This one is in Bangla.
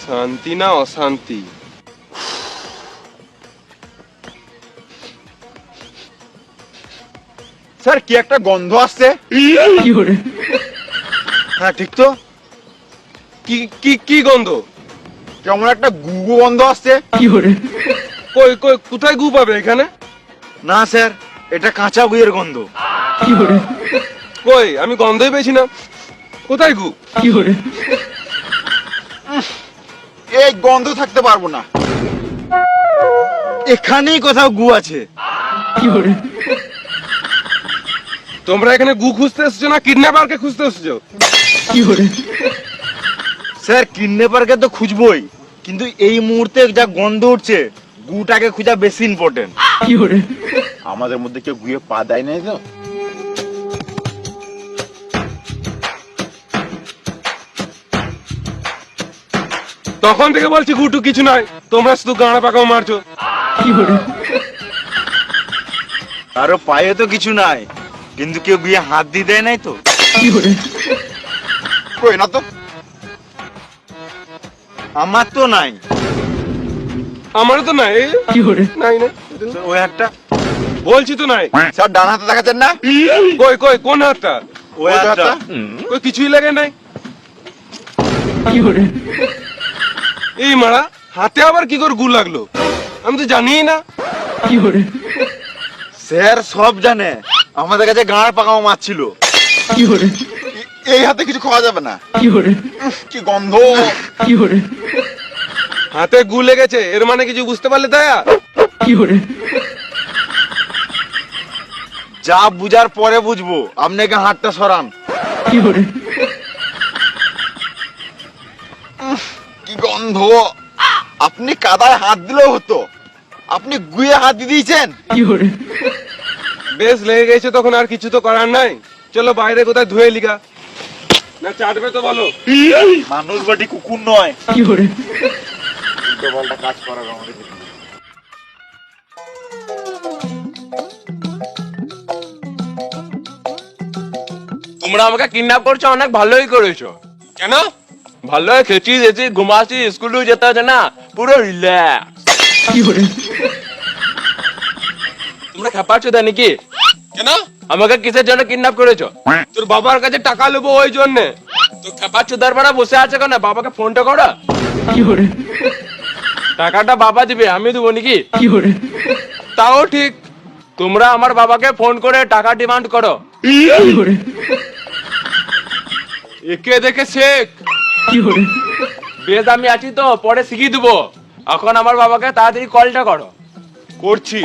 শান্তি না অশান্তি? স্যার কি একটা গন্ধ আসছে। হ্যাঁ ঠিক তো, কি কি কি গন্ধ? কেমন একটা গু গন্ধ আসছে। কই কই কোথায় গু পাবে এখানে? না স্যার, এটা কাঁচা গুয়ের গন্ধ। কই আমি গন্ধই পেয়েছি না, কোথায় গু? এই গন্ধ থাকতে পারবো না, এখানেই কোথাও গু আছে। তোমরা এখানে গু খুঁজতে এসেছো না কিডন্যাপারকে খুঁজতে এসেছো? স্যার কিডন্যাপারকে তো খুঁজবই, কিন্তু এই মুহূর্তে যা গন্ধ উঠছে গুটাকে খোঁজা বেশি ইম্পর্টেন্ট। আমাদের মধ্যে কেউ গুয়ে পা দেয় নাই তো? তখন থেকে বলছি গুটু কিছু নয়, তোমরা শুধু গাঁড়া পাকাও মারছো। কারো পায়ে তো কিছু নাই, কিন্তু কেউ গুয়ে হাত দিয়ে দেয় নাই তো? কই না তো, আমার তো নাই। আমারও তো নাই। নাই নাই ওই একটা বলছি তো নাই। স্যার ডান হাতে দেখাচ্ছেন না? কই কই কোন হাতটা? ওই হাতটা। কই কিছুই লাগে নাই। এই মারা হাতে আবার কি করে গু লাগলো? আমি তো জানিই না। স্যার সব জানে, আমাদের কাছে গাঁড় পাকাও মাছ ছিল। এই হাতে কিছু খাওয়া যাবে না। কি গন্ধ! হাতে গু লেগেছে এর মানে কিছু বুঝতে পারলে দয়া? যা বুঝার পরে বুঝবো, আপনাকে হাতটা সরান। কি গন্ধ! আপনি কাদায় হাত দিলেও হতো, আপনি গুয়ে হাত দিয়ে দিয়েছেন। বেশ লেগে গেছে তখন আর কিছু তো করার নাই। চলো বাইরে কোথায় ধুয়ে লিগা না চাটবে তো বলো। মানুষ বাটি কুকুর নয়। উল্টো পাল্টা কাজ করার আমাদের। তোমরা আমাকে কিডন্যাপ করছো, অনেক ভালোই করেছো। কেন? ভালো খেয়েছি যেছি ঘুমাচ্ছি, স্কুলেও যেতে হচ্ছে না, পুরো রিল্যাক্স। তোমরা খেপাচ্ছো তাই নাকি? কেন? আমাকে কিসের জন্য কিডন্যাপ করেছো? তোর বাবার কাছে টাকা নেবো ওই জন্য। তো খেপাচ্ছো তারপরে বসে আছে কেন? বাবাকে ফোনটা করো। টাকাটা বাবা দিবে, আমি দেবো নাকি? তাও ঠিক, তোমরা আমার বাবাকে ফোন করে টাকা ডিমান্ড করো। একে দেখে শেখ। বেশ আমি আছি তো, পরে শিখিয়ে দেবো। এখন আমার বাবাকে তাড়াতাড়ি কলটা করো। করছি।